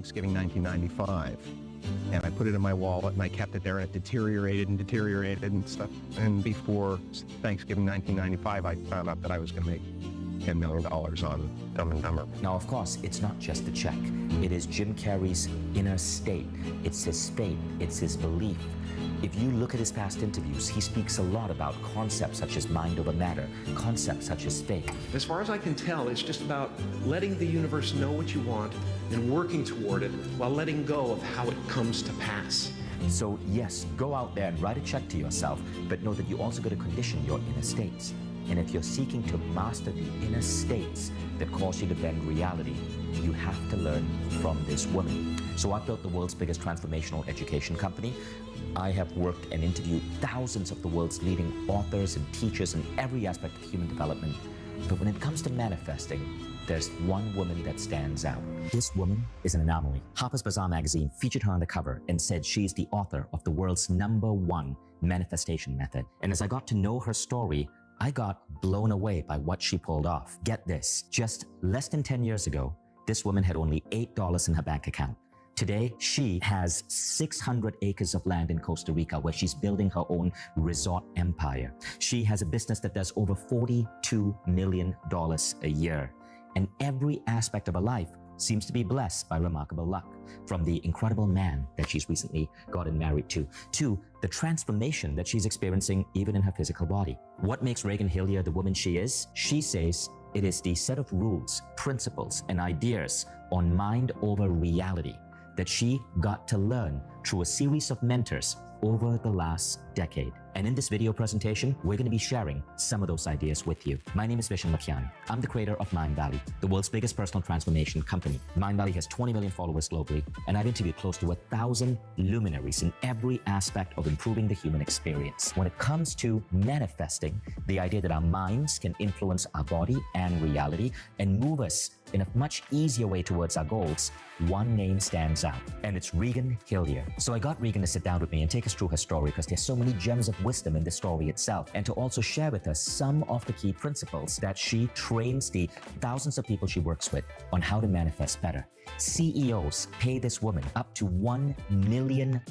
Thanksgiving 1995. And I put it in my wallet and I kept it there, and it deteriorated and stuff. And before Thanksgiving 1995, I found out that I was going to make $10 million on Dumb and Dumber. Now, of course, it's not just the check. It is Jim Carrey's inner state. It's his faith. It's his belief. If you look at his past interviews, he speaks a lot about concepts such as mind over matter, concepts such as faith. As far as I can tell, it's just about letting the universe know what you want and working toward it while letting go of how it comes to pass. So yes, go out there and write a check to yourself, but know that you also got to condition your inner states. And if you're seeking to master the inner states that cause you to bend reality, you have to learn from this woman. So I built the world's biggest transformational education company. I have worked and interviewed thousands of the world's leading authors and teachers in every aspect of human development. But when it comes to manifesting, there's one woman that stands out. This woman is an anomaly. Harper's Bazaar magazine featured her on the cover and said she's the author of the world's #1 manifestation method. And as I got to know her story, I got blown away by what she pulled off. Get this, just less than 10 years ago, this woman had only $8 in her bank account. Today, she has 600 acres of land in Costa Rica where she's building her own resort empire. She has a business that does over $42 million a year. And every aspect of her life seems to be blessed by remarkable luck, from the incredible man that she's recently gotten married to the transformation that she's experiencing even in her physical body. What makes Reagan Hillier the woman she is? She says it is the set of rules, principles, and ideas on mind over reality that she got to learn through a series of mentors over the last decade. And in this video presentation, we're going to be sharing some of those ideas with you. My name is Vishen Lakhiani. I'm the creator of Mindvalley, the world's biggest personal transformation company. Mindvalley has 20 million followers globally, and I've interviewed close to 1,000 luminaries in every aspect of improving the human experience. When it comes to manifesting, the idea that our minds can influence our body and reality and move us in a much easier way towards our goals, one name stands out, and it's Reagan Hillier. So I got Reagan to sit down with me and take us through her story, because there's so many gems of wisdom in the story itself, and to also share with us some of the key principles that she trains the thousands of people she works with on how to manifest better. CEOs pay this woman up to $1 million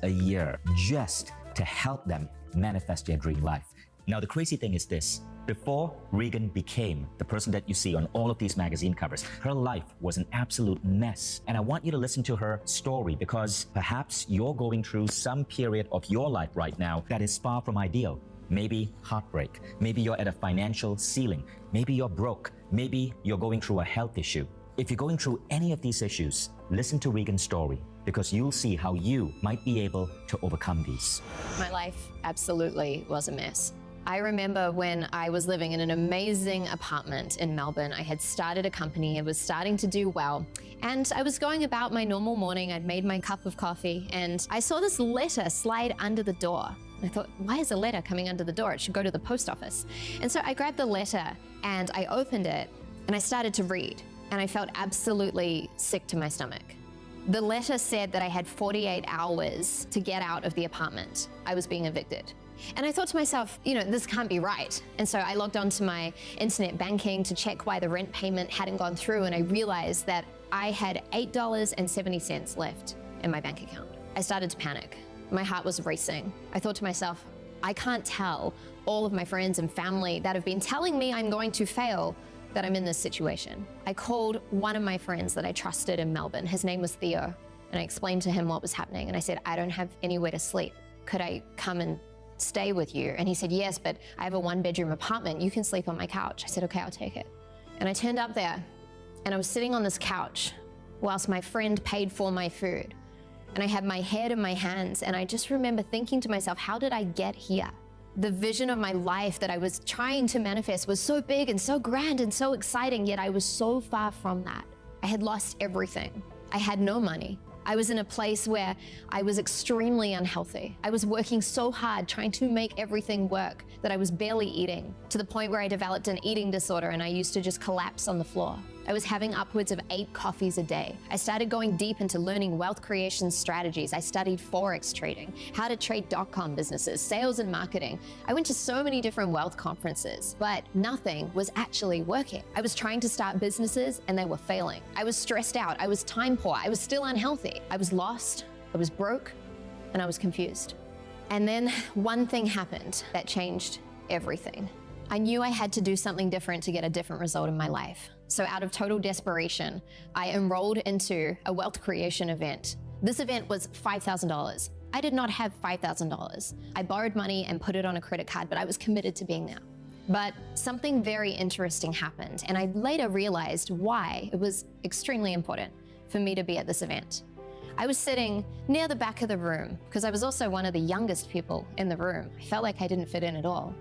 a year just to help them manifest their dream life. Now, the crazy thing is this. Before Reagan became the person that you see on all of these magazine covers, her life was an absolute mess. And I want you to listen to her story, because perhaps you're going through some period of your life right now that is far from ideal. Maybe heartbreak. Maybe you're at a financial ceiling. Maybe you're broke. Maybe you're going through a health issue. If you're going through any of these issues, listen to Reagan's story, because you'll see how you might be able to overcome these. My life absolutely was a mess. I remember when I was living in an amazing apartment in Melbourne. I had started a company, it was starting to do well, and I was going about my normal morning. I'd made my cup of coffee, and I saw this letter slide under the door. I thought, why is a letter coming under the door? It should go to the post office. And so I grabbed the letter and I opened it and I started to read, and I felt absolutely sick to my stomach. The letter said that I had 48 hours to get out of the apartment. I was being evicted. And I thought to myself, you know, this can't be right. And so I logged onto my internet banking to check why the rent payment hadn't gone through, and I realized that I had $8.70 left in my bank account. I started to panic. My heart was racing. I thought to myself, I can't tell all of my friends and family that have been telling me I'm going to fail that I'm in this situation. I called one of my friends that I trusted in Melbourne. His name was Theo. And I explained to him what was happening. And I said, I don't have anywhere to sleep. Could I come and stay with you? And he said, yes, but I have a 1-bedroom apartment. You can sleep on my couch. I said, okay, I'll take it. And I turned up there and I was sitting on this couch whilst my friend paid for my food. And I had my head in my hands, and I just remember thinking to myself, how did I get here? The vision of my life that I was trying to manifest was so big and so grand and so exciting, yet I was so far from that. I had lost everything. I had no money. I was in a place where I was extremely unhealthy. I was working so hard trying to make everything work that I was barely eating, to the point where I developed an eating disorder and I used to just collapse on the floor. I was having upwards of 8 coffees a day. I started going deep into learning wealth creation strategies. I studied Forex trading, how to trade .com businesses, sales and marketing. I went to so many different wealth conferences, but nothing was actually working. I was trying to start businesses and they were failing. I was stressed out. I was time poor. I was still unhealthy. I was lost. I was broke, and I was confused. And then one thing happened that changed everything. I knew I had to do something different to get a different result in my life. So out of total desperation, I enrolled into a wealth creation event. This event was $5,000. I did not have $5,000. I borrowed money and put it on a credit card, but I was committed to being there. But something very interesting happened, and I later realized why it was extremely important for me to be at this event. I was sitting near the back of the room because I was also one of the youngest people in the room. I felt like I didn't fit in at all.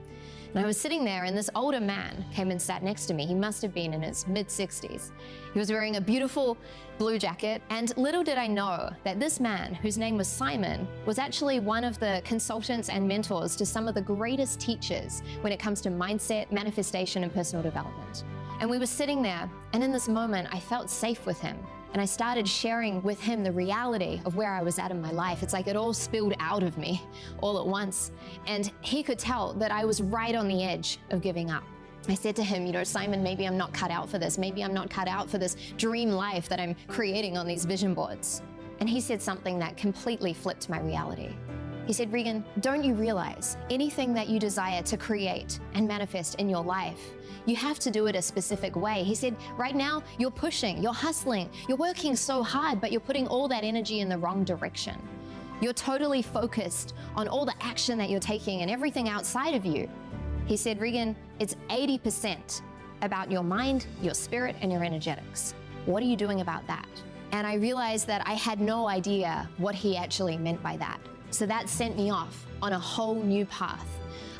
And I was sitting there and this older man came and sat next to me. He must have been in his mid-60s. He was wearing a beautiful blue jacket, and little did I know that this man, whose name was Simon, was actually one of the consultants and mentors to some of the greatest teachers when it comes to mindset, manifestation, and personal development. And we were sitting there, and in this moment, I felt safe with him. And I started sharing with him the reality of where I was at in my life. It's like it all spilled out of me all at once. And he could tell that I was right on the edge of giving up. I said to him, Simon, maybe I'm not cut out for this. Maybe I'm not cut out for this dream life that I'm creating on these vision boards. And he said something that completely flipped my reality. He said, Regan, don't you realize anything that you desire to create and manifest in your life, you have to do it a specific way. He said, right now you're pushing, you're hustling, you're working so hard, but you're putting all that energy in the wrong direction. You're totally focused on all the action that you're taking and everything outside of you. He said, Regan, it's 80% about your mind, your spirit, and your energetics. What are you doing about that? And I realized that I had no idea what he actually meant by that. So that sent me off on a whole new path.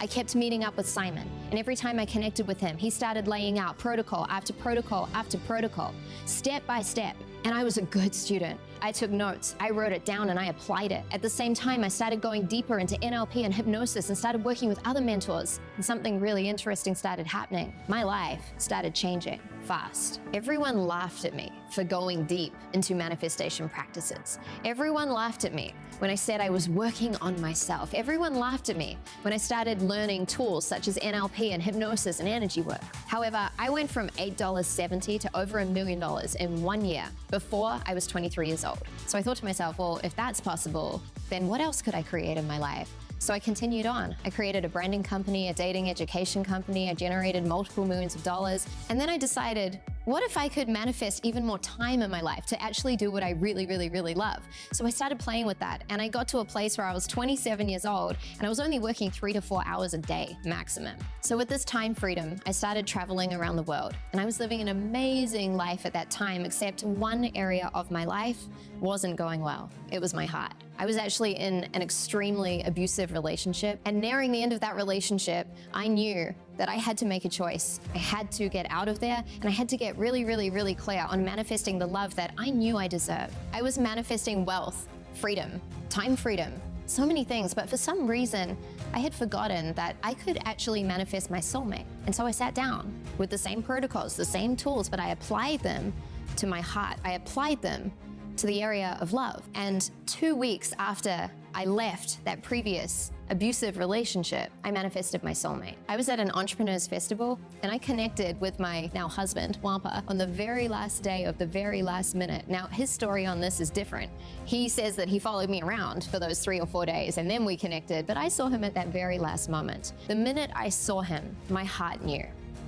I kept meeting up with Simon, and every time I connected with him, he started laying out protocol after protocol after protocol, step by step. And I was a good student. I took notes, I wrote it down, and I applied it. At the same time, I started going deeper into NLP and hypnosis and started working with other mentors. And something really interesting started happening. My life started changing fast. Everyone laughed at me for going deep into manifestation practices. Everyone laughed at me when I said I was working on myself. Everyone laughed at me when I started learning tools such as NLP and hypnosis and energy work. However, I went from $8.70 to over $1 million in 1 year before I was 23 years old. So I thought to myself, well, if that's possible, then what else could I create in my life? So I continued on. I created a branding company, a dating education company. I generated multiple millions of dollars. And then I decided, what if I could manifest even more time in my life to actually do what I really, really, really love? So I started playing with that. And I got to a place where I was 27 years old and I was only working 3 to 4 hours a day maximum. So with this time freedom, I started traveling around the world. And I was living an amazing life at that time, except one area of my life wasn't going well. It was my heart. I was actually in an extremely abusive relationship, and nearing the end of that relationship, I knew that I had to make a choice. I had to get out of there, and I had to get really, really, really clear on manifesting the love that I knew I deserved. I was manifesting wealth, freedom, time freedom, so many things, but for some reason, I had forgotten that I could actually manifest my soulmate. And so I sat down with the same protocols, the same tools, but I applied them to my heart. I applied them to the area of love. And 2 weeks after I left that previous abusive relationship, I manifested my soulmate. I was at an entrepreneurs festival and I connected with my now husband, Wampa, on the very last day of the very last minute. Now, his story on this is different. He says that he followed me around for those 3 or 4 days and then we connected, but I saw him at that very last moment. The minute I saw him, my heart knew.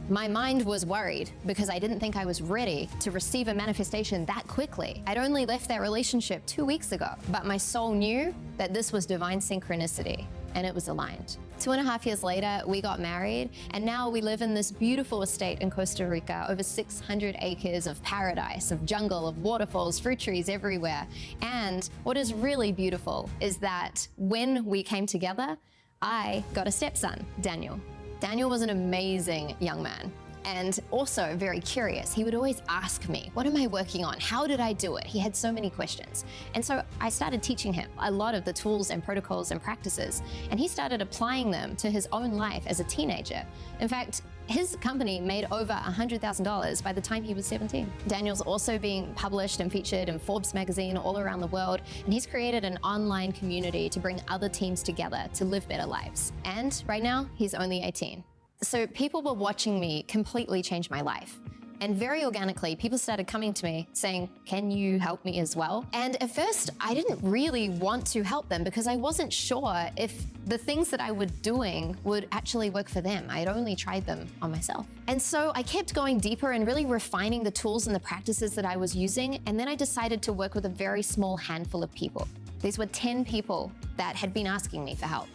My mind was worried because I didn't think I was ready to receive a manifestation that quickly. I'd only left that relationship 2 weeks ago, but my soul knew that this was divine synchronicity and it was aligned. 2.5 years later, we got married, and now we live in this beautiful estate in Costa Rica, over 600 acres of paradise, of jungle, of waterfalls, fruit trees everywhere. And what is really beautiful is that when we came together, I got a stepson, Daniel. Daniel was an amazing young man and also very curious. He would always ask me, what am I working on? How did I do it? He had so many questions. And so I started teaching him a lot of the tools and protocols and practices, and he started applying them to his own life as a teenager. In fact, His company made over $100,000 by the time he was 17. Daniel's also being published and featured in Forbes magazine all around the world, and he's created an online community to bring other teams together to live better lives. And right now, he's only 18. So people were watching me completely change my life. And very organically, people started coming to me saying, can you help me as well? And at first, I didn't really want to help them because I wasn't sure if the things that I was doing would actually work for them. I had only tried them on myself. And so I kept going deeper and really refining the tools and the practices that I was using. And then I decided to work with a very small handful of people. These were 10 people that had been asking me for help.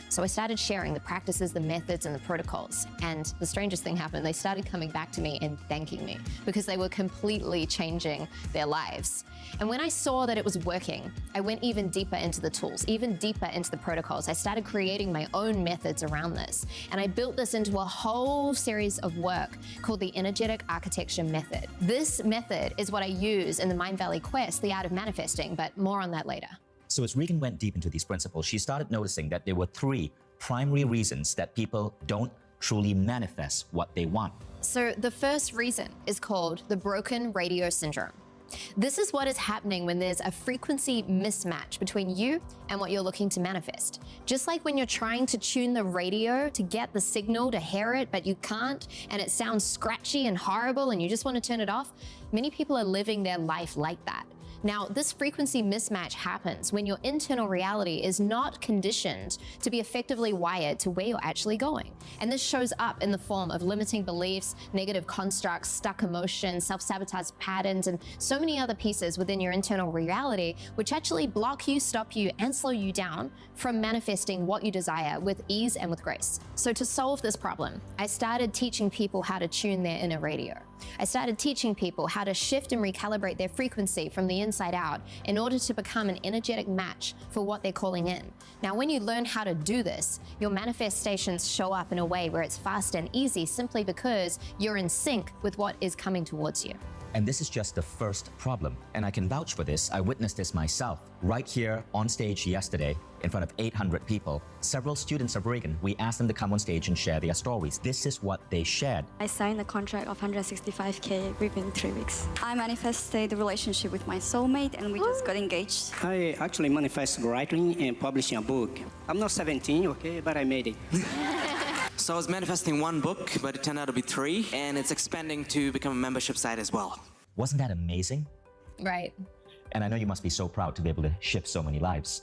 So I started sharing the practices, the methods, and the protocols. And the strangest thing happened. They started coming back to me and thanking me because they were completely changing their lives. And when I saw that it was working, I went even deeper into the tools, even deeper into the protocols. I started creating my own methods around this. And I built this into a whole series of work called the Energetic Architecture Method. This method is what I use in the Mind Valley Quest, The Art of Manifesting, but more on that later. So as Regan went deep into these principles, she started noticing that there were 3 primary reasons that people don't truly manifest what they want. So the first reason is called the broken radio syndrome. This is what is happening when there's a frequency mismatch between you and what you're looking to manifest. Just like when you're trying to tune the radio to get the signal to hear it, but you can't, and it sounds scratchy and horrible and you just want to turn it off, many people are living their life like that. Now, this frequency mismatch happens when your internal reality is not conditioned to be effectively wired to where you're actually going. And this shows up in the form of limiting beliefs, negative constructs, stuck emotions, self-sabotage patterns, and so many other pieces within your internal reality, which actually block you, stop you, and slow you down from manifesting what you desire with ease and with grace. So to solve this problem, I started teaching people how to tune their inner radio. I started teaching people how to shift and recalibrate their frequency from the inside out in order to become an energetic match for what they're calling in. Now, when you learn how to do this, your manifestations show up in a way where it's fast and easy simply because you're in sync with what is coming towards you. And this is just the first problem. And I can vouch for this. I witnessed this myself right here on stage yesterday in front of 800 people. Several students of Regan, we asked them to come on stage and share their stories. This is what they shared. I signed a contract of $165K within 3 weeks. I manifested the relationship with my soulmate and we just got engaged. I actually manifest writing and publishing a book. I'm not 17, okay, but I made it. So I was manifesting 1 book, but it turned out to be 3, and it's expanding to become a membership site as well. Wasn't that amazing? Right. And I know you must be so proud to be able to shift so many lives.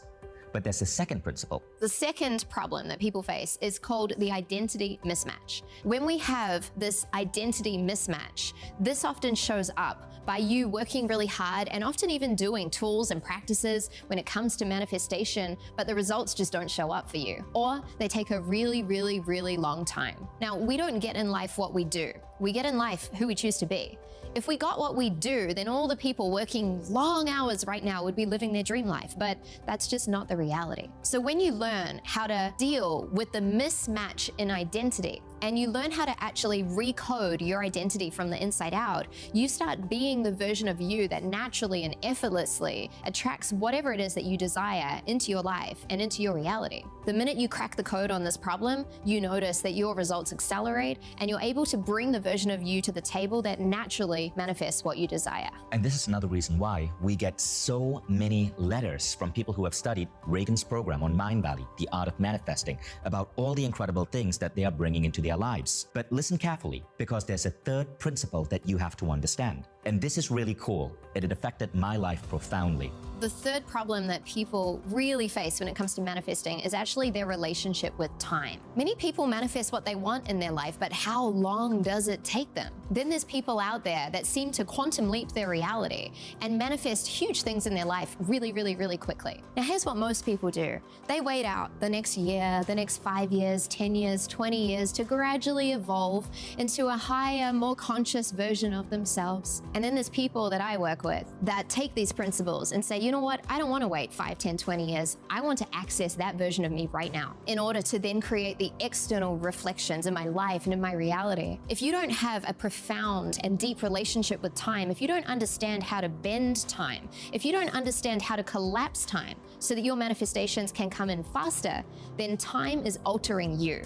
But there's a second principle. The second problem that people face is called the identity mismatch. When we have this identity mismatch, this often shows up by you working really hard and often even doing tools and practices when it comes to manifestation, but the results just don't show up for you. Or they take a really, really, really long time. Now, we don't get in life what we do. We get in life who we choose to be. If we got what we do, then all the people working long hours right now would be living their dream life, but that's just not the reality. So when you learn how to deal with the mismatch in identity, and you learn how to actually recode your identity from the inside out, you start being the version of you that naturally and effortlessly attracts whatever it is that you desire into your life and into your reality. The minute you crack the code on this problem, you notice that your results accelerate and you're able to bring the version of you to the table that naturally manifests what you desire. And this is another reason why we get so many letters from people who have studied Regan's program on Mind Valley, The Art of Manifesting, about all the incredible things that they are bringing into their lives. But listen carefully, because there's a third principle that you have to understand. And this is really cool. It affected my life profoundly. The third problem that people really face when it comes to manifesting is actually their relationship with time. Many people manifest what they want in their life, but how long does it take them? Then there's people out there that seem to quantum leap their reality and manifest huge things in their life really, really, really quickly. Now, here's what most people do. They wait out the next year, the next 5 years, 10 years, 20 years to gradually evolve into a higher, more conscious version of themselves. And then there's people that I work with that take these principles and say, you know what? I don't want to wait 5, 10, 20 years. I want to access that version of me right now in order to then create the external reflections in my life and in my reality. If you don't have a profound and deep relationship with time, if you don't understand how to bend time, if you don't understand how to collapse time so that your manifestations can come in faster, then time is altering you.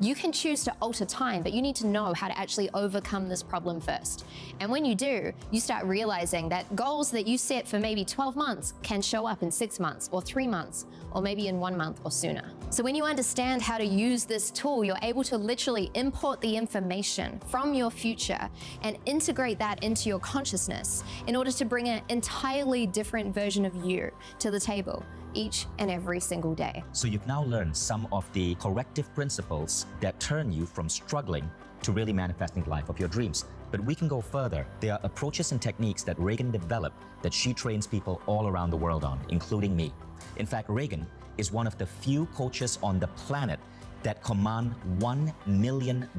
You can choose to alter time, but you need to know how to actually overcome this problem first. And when you do, you start realizing that goals that you set for maybe 12 months can show up in 6 months or 3 months, or maybe in 1 month or sooner. So when you understand how to use this tool, you're able to literally import the information from your future and integrate that into your consciousness in order to bring an entirely different version of you to the table each and every single day. So you've now learned some of the corrective principles that turn you from struggling to really manifesting the life of your dreams. But we can go further. There are approaches and techniques that Reagan developed that she trains people all around the world on, including me. In fact, Reagan is one of the few coaches on the planet that command $1 million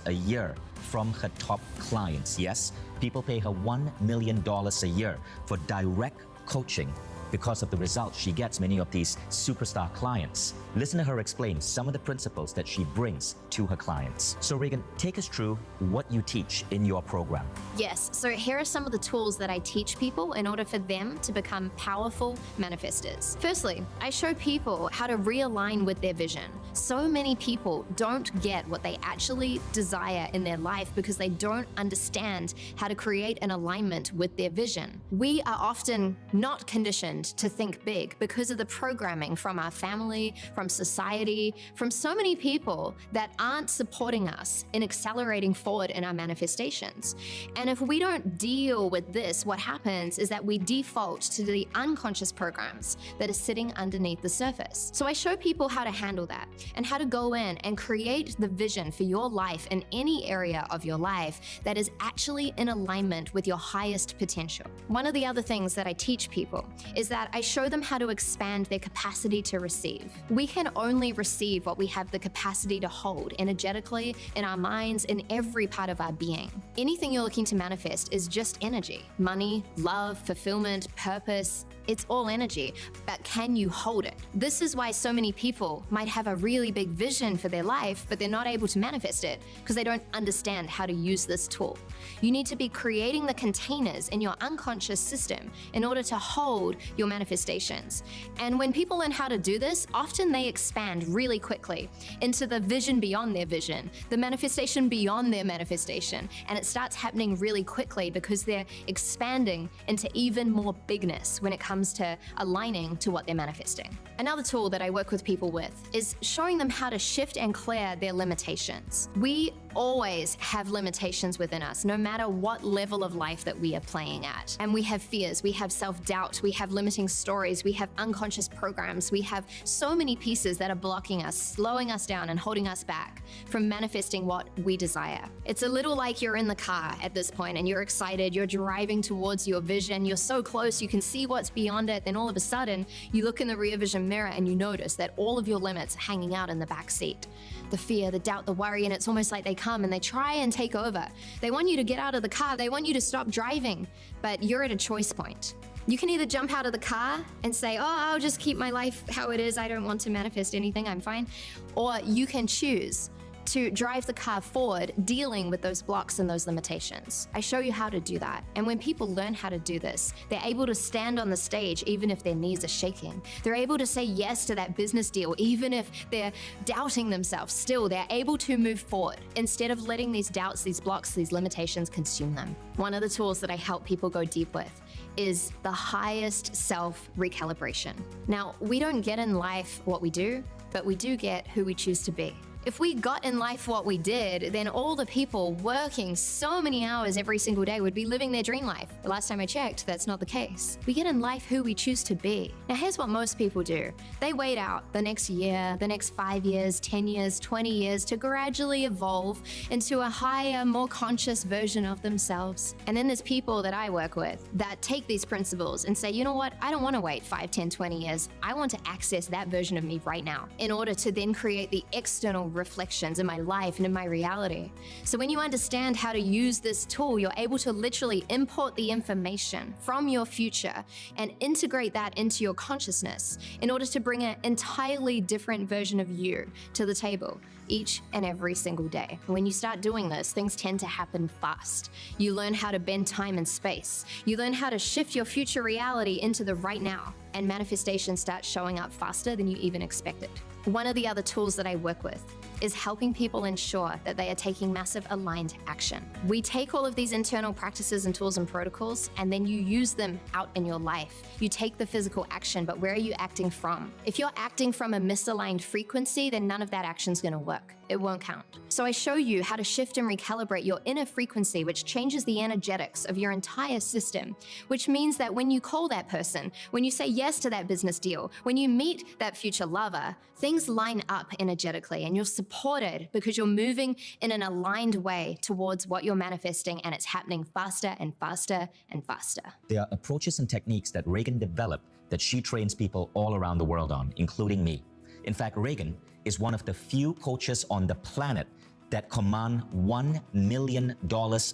a year from her top clients. Yes, people pay her $1 million a year for direct coaching because of the results she gets many of these superstar clients. Listen to her explain some of the principles that she brings to her clients. So Reagan, take us through what you teach in your program. Yes, so here are some of the tools that I teach people in order for them to become powerful manifestors. Firstly, I show people how to realign with their vision. So many people don't get what they actually desire in their life because they don't understand how to create an alignment with their vision. We are often not conditioned to think big because of the programming from our family, from society, from so many people that aren't supporting us in accelerating forward in our manifestations. And if we don't deal with this, what happens is that we default to the unconscious programs that are sitting underneath the surface. So I show people how to handle that and how to go in and create the vision for your life in any area of your life that is actually in alignment with your highest potential. One of the other things that I teach people is that I show them how to expand their capacity to receive. We can only receive what we have the capacity to hold energetically, in our minds, in every part of our being. Anything you're looking to manifest is just energy. Money, love, fulfillment, purpose, it's all energy, but can you hold it? This is why so many people might have a really big vision for their life, but they're not able to manifest it because they don't understand how to use this tool. You need to be creating the containers in your unconscious system in order to hold your manifestations. And when people learn how to do this, often they expand really quickly into the vision beyond their vision, the manifestation beyond their manifestation, and it starts happening really quickly because they're expanding into even more bigness when it comes to aligning to what they're manifesting. Another tool that I work with people with is showing them how to shift and clear their limitations. We always have limitations within us, no matter what level of life that we are playing at. And we have fears, we have self-doubt, we have limiting stories, we have unconscious programs, we have so many pieces that are blocking us, slowing us down and holding us back from manifesting what we desire. It's a little like you're in the car at this point and you're excited, you're driving towards your vision, you're so close, you can see what's beyond it, then all of a sudden you look in the rear vision mirror and you notice that all of your limits are hanging out in the back seat. The fear, the doubt, the worry, and it's almost like they come and they try and take over. They want you to get out of the car, they want you to stop driving, but you're at a choice point. You can either jump out of the car and say, oh, I'll just keep my life how it is, I don't want to manifest anything, I'm fine. Or you can choose to drive the car forward, dealing with those blocks and those limitations. I show you how to do that. And when people learn how to do this, they're able to stand on the stage even if their knees are shaking. They're able to say yes to that business deal even if they're doubting themselves. Still, they're able to move forward instead of letting these doubts, these blocks, these limitations consume them. One of the tools that I help people go deep with is the highest self recalibration. Now, we don't get in life what we do, but we do get who we choose to be. If we got in life what we did, then all the people working so many hours every single day would be living their dream life. The last time I checked, that's not the case. We get in life who we choose to be. Now here's what most people do. They wait out the next year, the next 5 years, 10 years, 20 years to gradually evolve into a higher, more conscious version of themselves. And then there's people that I work with that take these principles and say, you know what, I don't want to wait 5, 10, 20 years. I want to access that version of me right now in order to then create the external reflections in my life and in my reality. So when you understand how to use this tool, you're able to literally import the information from your future and integrate that into your consciousness in order to bring an entirely different version of you to the table each and every single day. When you start doing this, things tend to happen fast. You learn how to bend time and space. You learn how to shift your future reality into the right now, and manifestation starts showing up faster than you even expected. One of the other tools that I work with is helping people ensure that they are taking massive aligned action. We take all of these internal practices and tools and protocols, and then you use them out in your life. You take the physical action, but where are you acting from? If you're acting from a misaligned frequency, then none of that action's gonna work. It won't count. So I show you how to shift and recalibrate your inner frequency, which changes the energetics of your entire system, which means that when you call that person, when you say yes to that business deal, when you meet that future lover, things line up energetically and you're supported because you're moving in an aligned way towards what you're manifesting, and it's happening faster and faster and faster. There are approaches and techniques that Reagan developed that she trains people all around the world on, including me. In fact, Reagan is one of the few coaches on the planet that command $1 million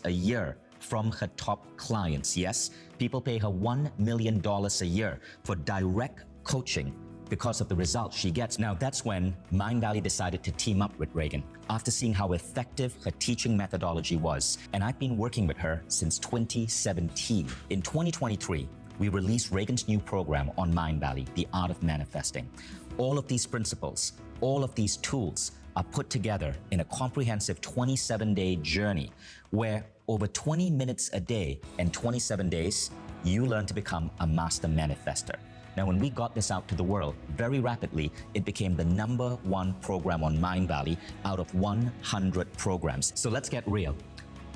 a year from her top clients. Yes, people pay her $1 million a year for direct coaching because of the results she gets. Now, that's when Mindvalley decided to team up with Reagan after seeing how effective her teaching methodology was. And I've been working with her since 2017. In 2023, we released Reagan's new program on Mindvalley, The Art of Manifesting. All of these principles, all of these tools are put together in a comprehensive 27-day journey where over 20 minutes a day and 27 days, you learn to become a master manifester. Now, when we got this out to the world, very rapidly, it became the #1 program on Mindvalley out of 100 programs. So let's get real.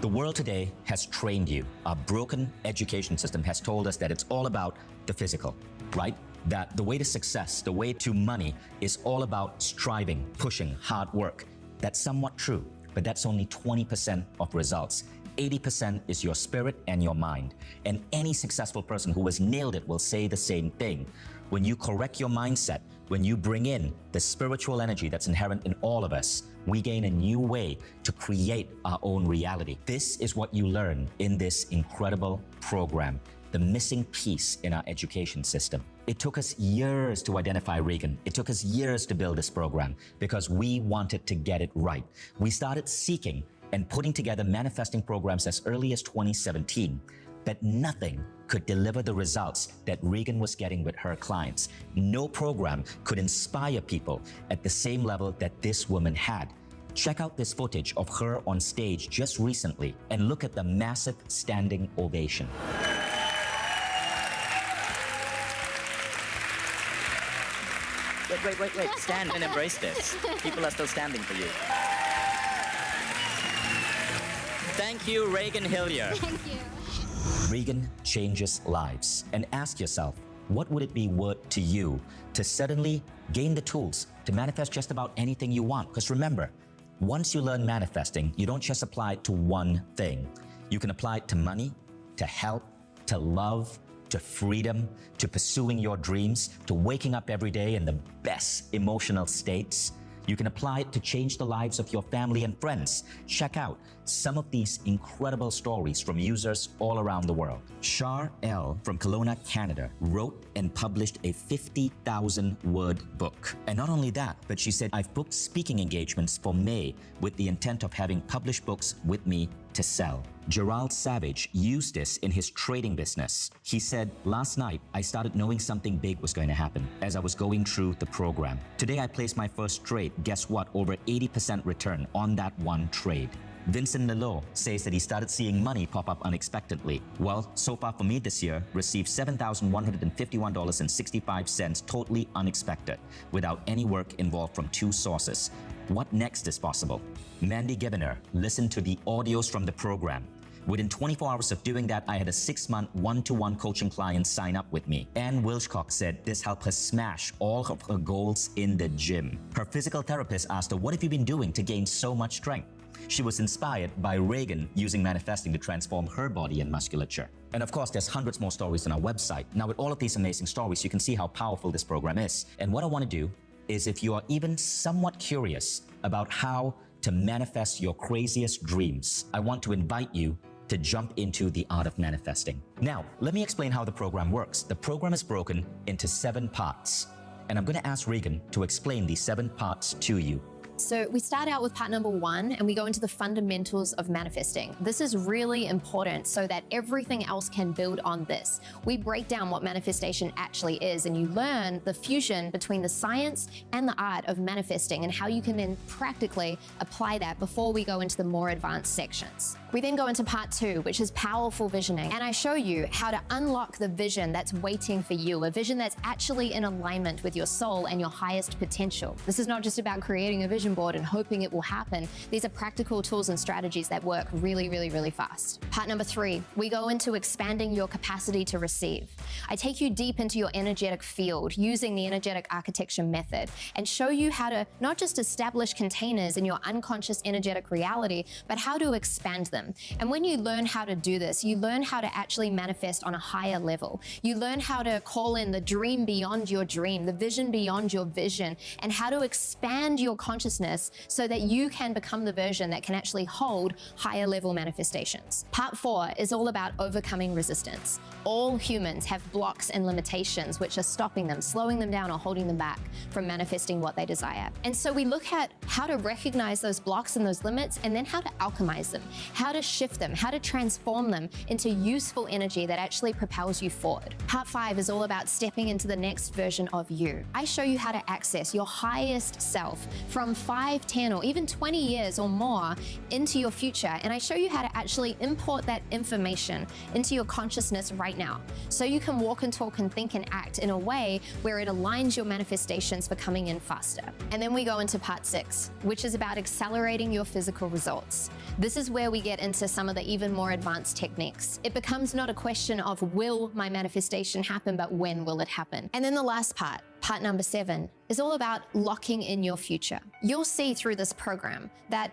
The world today has trained you. Our broken education system has told us that it's all about the physical, right? That the way to success, the way to money is all about striving, pushing, hard work. That's somewhat true, but that's only 20% of results. 80% is your spirit and your mind. And any successful person who has nailed it will say the same thing. When you correct your mindset, when you bring in the spiritual energy that's inherent in all of us, we gain a new way to create our own reality. This is what you learn in this incredible program, the missing piece in our education system. It took us years to identify Reagan. It took us years to build this program because we wanted to get it right. We started seeking and putting together manifesting programs as early as 2017, but nothing could deliver the results that Reagan was getting with her clients. No program could inspire people at the same level that this woman had. Check out this footage of her on stage just recently and look at the massive standing ovation. Wait. Stand and embrace this. People are still standing for you. Thank you, Reagan Hillier. Thank you. Reagan changes lives. And ask yourself, what would it be worth to you to suddenly gain the tools to manifest just about anything you want? Because remember, once you learn manifesting, you don't just apply it to one thing. You can apply it to money, to health, to love, to freedom, to pursuing your dreams, to waking up every day in the best emotional states. You can apply it to change the lives of your family and friends. Check out some of these incredible stories from users all around the world. Char L. from Kelowna, Canada, wrote and published a 50,000-word book. And not only that, but she said, I've booked speaking engagements for May with the intent of having published books with me to sell. Gerald Savage used this in his trading business. He said, last night, I started knowing something big was going to happen as I was going through the program. Today, I placed my first trade. Guess what? Over 80% return on that one trade. Vincent Lelo says that he started seeing money pop up unexpectedly. Well, so far for me this year, received $7,151.65 totally unexpected, without any work involved from 2 sources. What next is possible? Mandy Gibbener listened to the audios from the program. Within 24 hours of doing that, I had a 6-month one-to-one coaching client sign up with me. Ann Wilchcock said this helped her smash all of her goals in the gym. Her physical therapist asked her, what have you been doing to gain so much strength? She was inspired by Reagan using manifesting to transform her body and musculature. And of course, there's hundreds more stories on our website. Now, with all of these amazing stories, you can see how powerful this program is. And what I want to do is, if you are even somewhat curious about how to manifest your craziest dreams, I want to invite you to jump into the art of manifesting. Now, let me explain how the program works. The program is broken into 7 parts, and I'm going to ask Reagan to explain these 7 parts to you. So we start out with part number 1 and we go into the fundamentals of manifesting. This is really important so that everything else can build on this. We break down what manifestation actually is, and you learn the fusion between the science and the art of manifesting and how you can then practically apply that before we go into the more advanced sections. We then go into part 2, which is powerful visioning, and I show you how to unlock the vision that's waiting for you, a vision that's actually in alignment with your soul and your highest potential. This is not just about creating a vision board and hoping it will happen. These are practical tools and strategies that work really, really, really fast. Part number 3, we go into expanding your capacity to receive. I take you deep into your energetic field using the energetic architecture method and show you how to not just establish containers in your unconscious energetic reality, but how to expand them. And when you learn how to do this, you learn how to actually manifest on a higher level. You learn how to call in the dream beyond your dream, the vision beyond your vision, and how to expand your consciousness so that you can become the version that can actually hold higher level manifestations. Part 4 is all about overcoming resistance. All humans have blocks and limitations which are stopping them, slowing them down, or holding them back from manifesting what they desire. And so we look at how to recognize those blocks and those limits, and then how to alchemize them, how to shift them, how to transform them into useful energy that actually propels you forward. Part 5 is all about stepping into the next version of you. I show you how to access your highest self from 5, 10, or even 20 years or more into your future, and I show you how to actually import that information into your consciousness right now, so you can walk and talk and think and act in a way where it aligns your manifestations for coming in faster. And then we go into part 6, which is about accelerating your physical results. This is where we get into some of the even more advanced techniques. It becomes not a question of will my manifestation happen, but when will it happen? And then the last part, part number 7, is all about locking in your future. You'll see through this program that